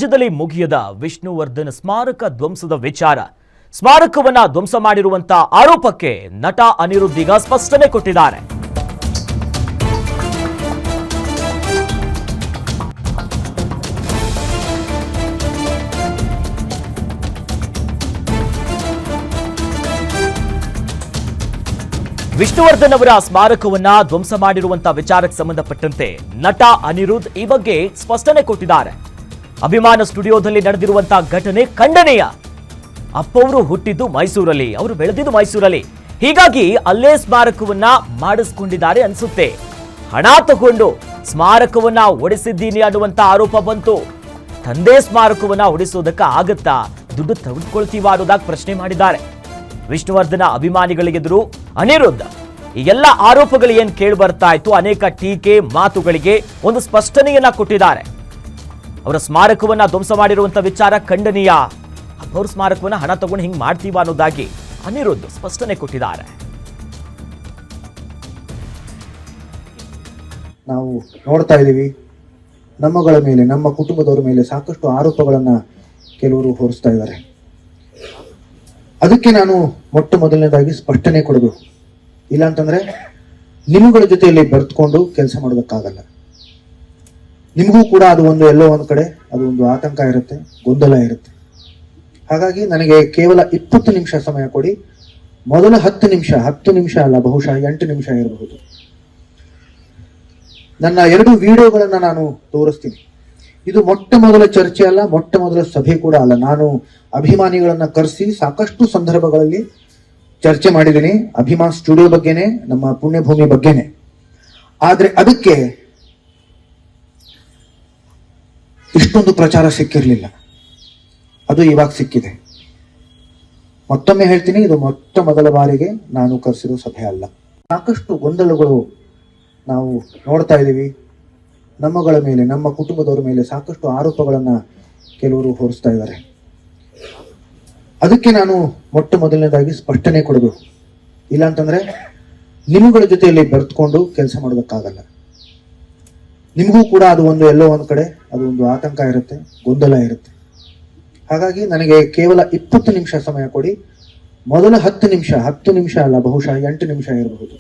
ರಾಜ್ಯದಲ್ಲಿ ಮುಗಿಯದ ವಿಷ್ಣುವರ್ಧನ್ ಸ್ಮಾರಕ ಧ್ವಂಸದ ವಿಚಾರ. ಸ್ಮಾರಕವನ್ನ ಧ್ವಂಸ ಮಾಡಿರುವಂತಹ ಆರೋಪಕ್ಕೆ ನಟ ಅನಿರುದ್ಧ್ ಈಗ ಸ್ಪಷ್ಟನೆ ಕೊಟ್ಟಿದ್ದಾರೆ. ವಿಷ್ಣುವರ್ಧನ್ ಅವರ ಸ್ಮಾರಕವನ್ನ ಧ್ವಂಸ ಮಾಡಿರುವಂತಹ ವಿಚಾರಕ್ಕೆ ಸಂಬಂಧಪಟ್ಟಂತೆ ನಟ ಅನಿರುದ್ಧ್ ಈ ಬಗ್ಗೆ ಸ್ಪಷ್ಟನೆ ಕೊಟ್ಟಿದ್ದಾರೆ. ಅಭಿಮಾನ ಸ್ಟುಡಿಯೋದಲ್ಲಿ ನಡೆದಿರುವಂತಹ ಘಟನೆ ಖಂಡನೀಯ. ಅಪ್ಪವರು ಹುಟ್ಟಿದ್ದು ಮೈಸೂರಲ್ಲಿ, ಅವರು ಬೆಳೆದಿದ್ದು ಮೈಸೂರಲ್ಲಿ, ಹೀಗಾಗಿ ಅಲ್ಲೇ ಸ್ಮಾರಕವನ್ನ ಮಾಡಿಸ್ಕೊಂಡಿದ್ದಾರೆ ಅನ್ಸುತ್ತೆ. ಹಣ ತಗೊಂಡು ಸ್ಮಾರಕವನ್ನ ಒಡೆಸಿದ್ದೀನಿ ಅನ್ನುವಂತ ಆರೋಪ ಬಂತು. ತಂದೆ ಸ್ಮಾರಕವನ್ನ ಒಡೆಸೋದಕ್ಕೆ ಆಗತ್ತಾ, ದುಡ್ಡು ತೆಗೆದುಕೊಳ್ತೀವ ಅನ್ನೋದಾಗಿ ಪ್ರಶ್ನೆ ಮಾಡಿದ್ದಾರೆ. ವಿಷ್ಣುವರ್ಧನ ಅಭಿಮಾನಿಗಳಿಗೆದುರು ಅನಿರುದ್ಧ್ ಈ ಎಲ್ಲ ಆರೋಪಗಳು ಏನ್ ಕೇಳಿ ಬರ್ತಾ ಇತ್ತು, ಅನೇಕ ಟೀಕೆ ಮಾತುಗಳಿಗೆ ಒಂದು ಸ್ಪಷ್ಟನೆಯನ್ನ ಕೊಟ್ಟಿದ್ದಾರೆ. ಅವರ ಸ್ಮಾರಕವನ್ನ ಧ್ವಂಸ ಮಾಡಿರುವಂತ ವಿಚಾರ ಖಂಡನೀಯ. ಅವ್ರ ಸ್ಮಾರಕವನ್ನ ಹಣ ತಗೊಂಡು ಹಿಂಗ್ ಮಾಡ್ತೀವ ಅನ್ನೋದಾಗಿ ಅನಿರುದ್ಧ್ ಸ್ಪಷ್ಟನೆ ಕೊಟ್ಟಿದ್ದಾರೆ. ನಾವು ನೋಡ್ತಾ ಇದ್ದೀವಿ, ನಮ್ಮಗಳ ಮೇಲೆ, ನಮ್ಮ ಕುಟುಂಬದವರ ಮೇಲೆ ಸಾಕಷ್ಟು ಆರೋಪಗಳನ್ನ ಕೆಲವರು ಹೊರಿಸ್ತಾ ಇದ್ದಾರೆ. ಅದಕ್ಕೆ ನಾನು ಮೊಟ್ಟ ಮೊದಲನೇದಾಗಿ ಸ್ಪಷ್ಟನೆ ಕೊಡಬೇಕು. ಇಲ್ಲ ಅಂತಂದ್ರೆ ನಿಮ್ಮಗಳ ಜೊತೆಯಲ್ಲಿ ಬೆರೆತ್ಕೊಂಡು ಕೆಲಸ ಮಾಡೋದಕ್ಕಾಗಲ್ಲ. ನಿಮಗೂ ಕೂಡ ಅದು ಒಂದು ಎಲ್ಲೋ ಒಂದ್ ಕಡೆ ಅದು ಒಂದು ಆತಂಕ ಇರುತ್ತೆ, ಗೊಂದಲ ಇರುತ್ತೆ. ಹಾಗಾಗಿ ನನಗೆ ಕೇವಲ 20 ನಿಮಿಷ ಸಮಯ ಕೊಡಿ. ಮೊದಲ 10 ನಿಮಿಷ ಅಲ್ಲ, ಬಹುಶಃ 8 ನಿಮಿಷ ಇರಬಹುದು, ನನ್ನ 2 ವಿಡಿಯೋಗಳನ್ನ ನಾನು ತೋರಿಸ್ತೀನಿ. ಇದು ಮೊಟ್ಟ ಮೊದಲ ಚರ್ಚೆ ಅಲ್ಲ, ಮೊಟ್ಟ ಮೊದಲ ಸಭೆ ಕೂಡ ಅಲ್ಲ. ನಾನು ಅಭಿಮಾನಿಗಳನ್ನ ಕರೆಸಿ ಸಾಕಷ್ಟು ಸಂದರ್ಭಗಳಲ್ಲಿ ಚರ್ಚೆ ಮಾಡಿದ್ದೀನಿ, ಅಭಿಮಾನ್ ಸ್ಟುಡಿಯೋ ಬಗ್ಗೆನೆ, ನಮ್ಮ ಪುಣ್ಯಭೂಮಿ ಬಗ್ಗೆನೆ. ಆದ್ರೆ ಅದಕ್ಕೆ ಇಷ್ಟೊಂದು ಪ್ರಚಾರ ಸಿಕ್ಕಿರ್ಲಿಲ್ಲ, ಅದು ಇವಾಗ ಸಿಕ್ಕಿದೆ. ಮತ್ತೊಮ್ಮೆ ಹೇಳ್ತೀನಿ, ಇದು ಮೊಟ್ಟ ಮೊದಲ ಬಾರಿಗೆ ನಾನು ಕರೆಸಿರೋ ಸಭೆ ಅಲ್ಲ. ಸಾಕಷ್ಟು ಗೊಂದಲಗಳು ನಾವು ನೋಡ್ತಾ ಇದ್ದೀವಿ. ನಮ್ಮಗಳ ಮೇಲೆ, ನಮ್ಮ ಕುಟುಂಬದವರ ಮೇಲೆ ಸಾಕಷ್ಟು ಆರೋಪಗಳನ್ನ ಕೆಲವರು ಹೊರಿಸ್ತಾ ಇದ್ದಾರೆ. ಅದಕ್ಕೆ ನಾನು ಮೊಟ್ಟ ಮೊದಲನೇದಾಗಿ ಸ್ಪಷ್ಟನೆ ಕೊಡಬೇಕು. ಇಲ್ಲ ಅಂತಂದ್ರೆ ನಿಮ್ಮಗಳ ಜೊತೆಯಲ್ಲಿ ಬೆರೆತ್ಕೊಂಡು ಕೆಲಸ ಮಾಡೋದಕ್ಕಾಗಲ್ಲ. ನಿಮಗೂ ಕೂಡ ಅದು ಒಂದು ಎಲ್ಲೋ ಒಂದ್ ಕಡೆ ಅದು ಒಂದು ಆತಂಕ ಇರುತ್ತೆ, ಗೊಂದಲ ಇರುತ್ತೆ. ಹಾಗಾಗಿ ನನಗೆ ಕೇವಲ 20 ನಿಮಿಷ ಸಮಯ ಕೊಡಿ. ಮೊದಲ 10 ನಿಮಿಷ ಅಲ್ಲ, ಬಹುಶಃ 8 ನಿಮಿಷ ಇರಬಹುದು,